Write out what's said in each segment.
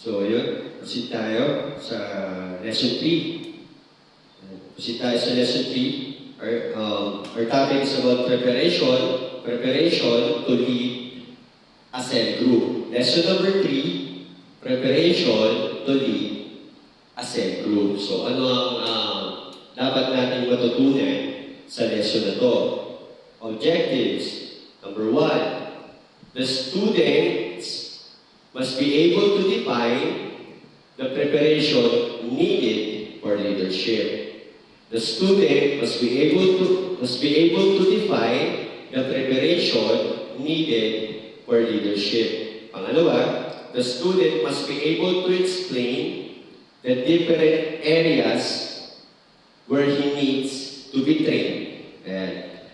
So, yun. Proceed tayo sa lesson 3. Proceed tayo sa lesson 3. Our topic is about preparation to lead a cell group. Lesson number 3, preparation to lead a cell group. So, ano ang dapat natin matutunan sa lesson na to? Objectives. Number 1, the students must be able to define the preparation needed for leadership. The student must be able to define the preparation needed for leadership. Pangalawa, the student must be able to explain the different areas where he needs to be trained. And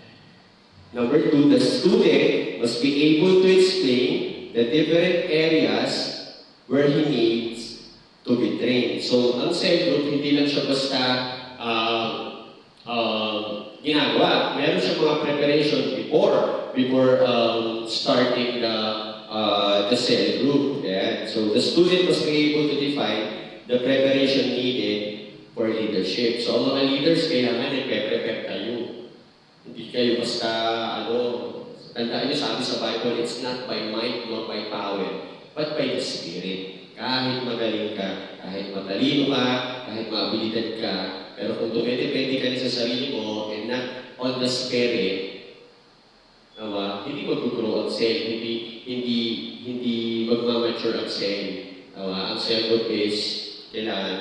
number 2, the student must be able to explain the different areas where he needs to be trained. So, ang cell group, hindi lang siya basta ginagawa. Meron siya mga preparation before starting the cell group. Yeah? So, the student must be able to define the preparation needed for leadership. So, ang mga leaders, kailangan i-prepare kayo. Hindi kayo basta, tandaan nyo, sabi sa Bible, it's not by might nor by power, but by the Spirit. Kahit magaling ka, kahit matalino ka, kahit maabilidad ka, pero kung dumidepende ka sa sarili mo and not on the Spirit, hindi mag-grow ang cell, hindi magmamature ang cell. Ang cell group is kailangan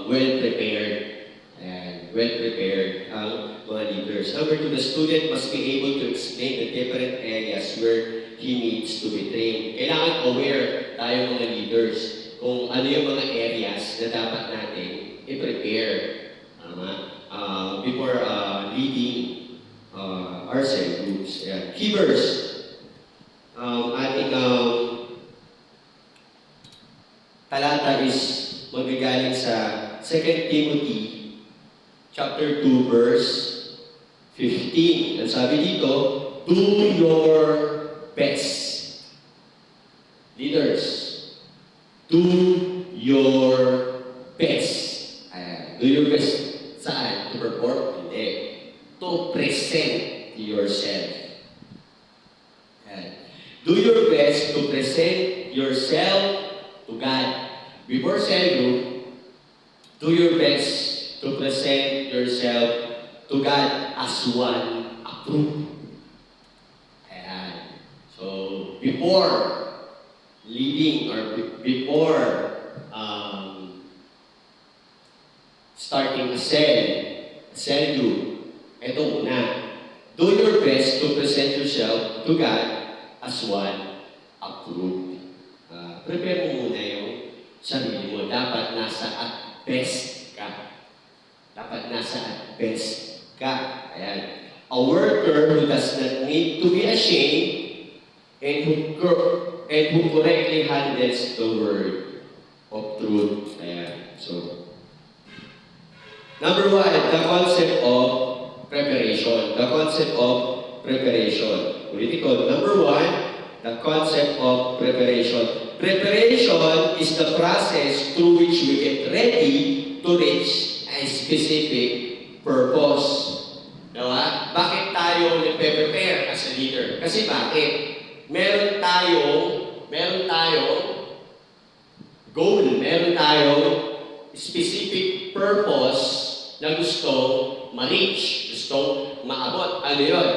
well-prepared. Well-prepared ang mga leaders. Number 2, the student must be able to explain the different areas where he needs to be trained. Kailangan aware tayo mga leaders kung ano yung mga areas na dapat natin i-prepare before leading our cell groups. Yeah. Key verse. Ating talata is magagaling sa 2 Timothy chapter 2, verse 15. Ang sabi dito, do your best. Leaders, do your best. Do your best. Saan? To perform? Hindi. To present yourself. Do your best to present yourself to God. Before cell group, do your best to present yourself to God as one approved. Ayan. So, before leading or before starting a cell group, ito muna. Do your best to present yourself to God as one approved. Prepare mo muna yung sarili mo. Dapat nasa at best ka. Dapat nasa at best ka. Ayan. A worker who does not need to be ashamed and who correctly handles the word of truth. Ayan. So, number 1, the concept of preparation. The concept of preparation. Ulitin ko. Number 1, the concept of preparation. Preparation is the process through which we get ready to reach a specific purpose. Diba? Bakit tayo nagpe-prepare as a leader? Kasi bakit? Meron tayong goal, meron tayong specific purpose na gusto ma-reach, gusto maabot. Ano yun?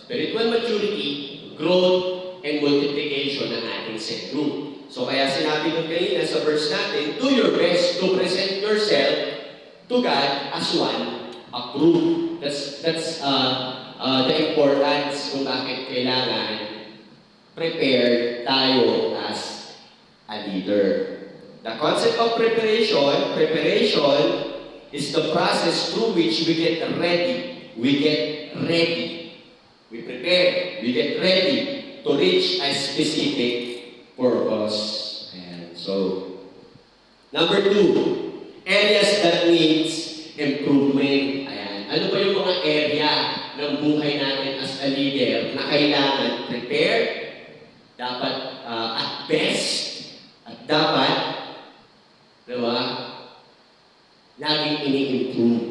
Spiritual maturity, growth, and multiplication ng ating cell group. So kaya sinabi nung kanina sa verse natin, do your best to present yourself to God as one approved. That's the importance kung bakit kailangan prepared tayo as a leader. The concept of preparation is the process through which we get ready. We prepare, we get ready to reach a specific purpose. And so, number 2, areas that needs improvement. Ayan. Ano ba yung mga area ng buhay natin as a leader na kailangan prepared, dapat at best, at dapat, diba, laging ini-improve.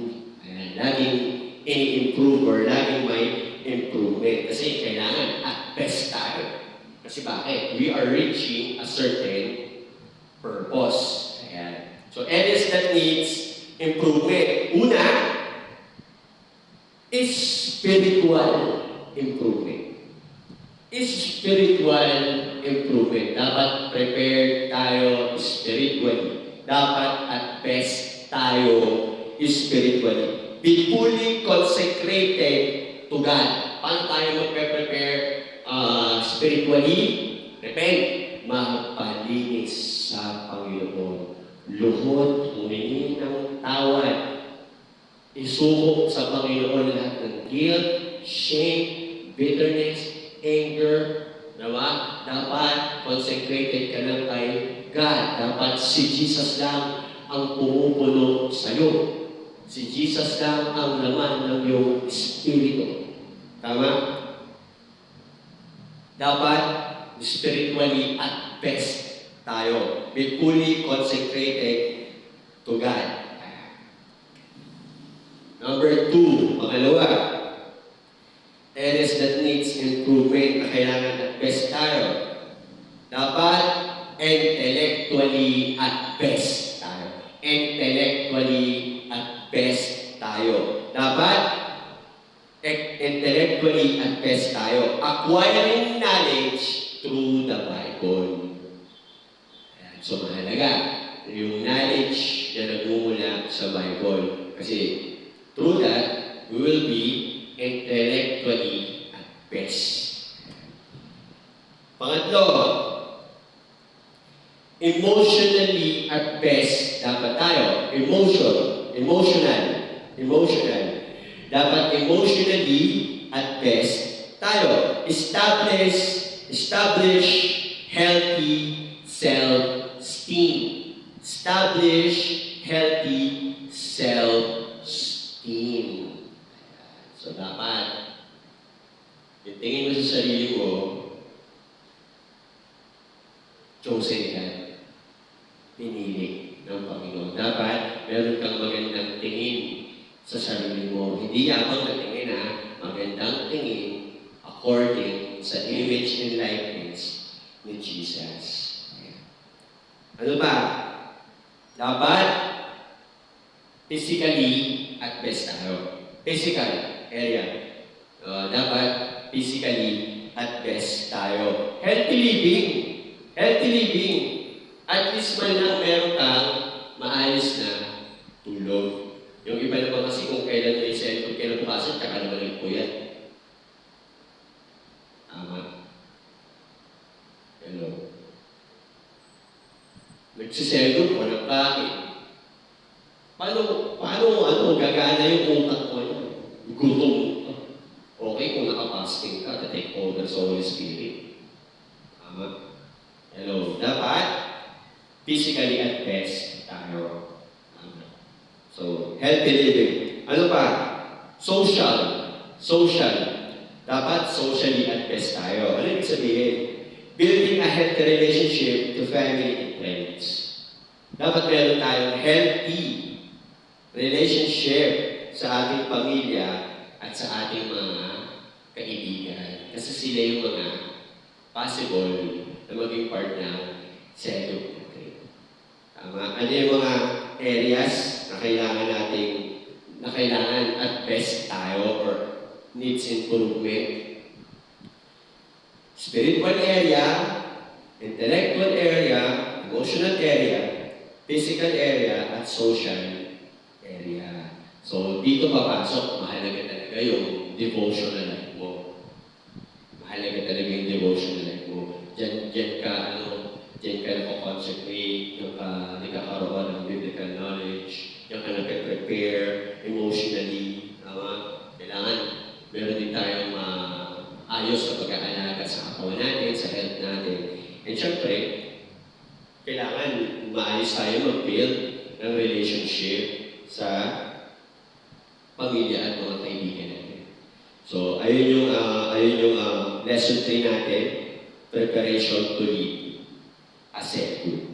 Ayan, laging ini-improve or laging may improvement. Kasi kailangan at best tayo. Kasi bakit? We are reaching a certain purpose. Ayan. So, areas that needs improvement. Una is spiritual improvement. Spiritual improvement. Dapat prepared tayo spiritually. Dapat at best tayo spiritually. Be fully consecrated to God. Paano tayo magpe-prepare spiritually? Repent. Magpalinis sa Panginoon. Luhod, humingi ng tawad. Isuko sa Panginoon lahat ng guilt, shame, bitterness, anger. Diba? Dapat consecrated ka lang kay God. Dapat si Jesus lang ang pumupuno sa'yo. Si Jesus lang ang laman ng iyong espiritu. Tama? Dapat spiritually at best tayo. Be fully consecrated to God. Number 2, pangalawa, areas that needs improvement na kailangan at best tayo. Dapat intellectually at best tayo. Intellectually at best tayo. Dapat intellectually at best tayo. Acquiring knowledge through the Bible. Ayan. So, mahalaga yung knowledge na nagmumula sa Bible. Kasi, through that, we will be intellectually at best. Pangatlo, emotionally at best dapat tayo. Emotional. Dapat emotionally at best tayo. Establish healthy self-esteem. Establish healthy self-esteem. So, dapat itingin mo sa sarili mo, chosen ka, pinili ng Panginoon. Dapat meron kang magandang tingin sa sarili mo. Hindi yabang na tingin magandang tingin according sa image and likeness ni Jesus. Ano ba? Dapat physically at best tayo. Physical area. Dapat physically at best tayo. Healthy living. At least man lang meron kang maayos na tulog. Yung iba naman kasi kung kailan may cellphone, kailan bukasan, tsaka naman nagpuyat. Tama. Hello. Nagsiselfon, walang kain. Paano gagana yung utak mo? Gutom. Okay kung nakapasting ka, take over sa Holy Spirit. Tama. Hello. Dapat, physically at best tayo. So, healthy living. Ano pa? Social. Dapat socially at best tayo. Ano ibig sabihin? Building a healthy relationship to family and friends. Dapat meron tayong healthy relationship sa ating pamilya at sa ating mga kaibigan. Kasi sila yung mga possible na maging part ng setup natin. Tama? Ano yung mga areas na kailangan at best tayo or needs improvement? Spiritual area, intellectual area, emotional area, physical area, at social area. So, dito papasok, mahalaga talaga yung devotional life mo. Mahalaga talaga yung devotional life mo. Diyan ka nako-consecrate, yung nagkakaroon ng biblical knowledge, yung ka nag-prepare emotionally. Kailangan meron din tayong ayos na pag-aalaga sa katawan natin, sa health natin. And syempre, kailangan maayos tayo mag-build ng relationship sa pamilya at mga kaibigan natin. So, ayun yung lesson 3 natin, preparation to lead as a good.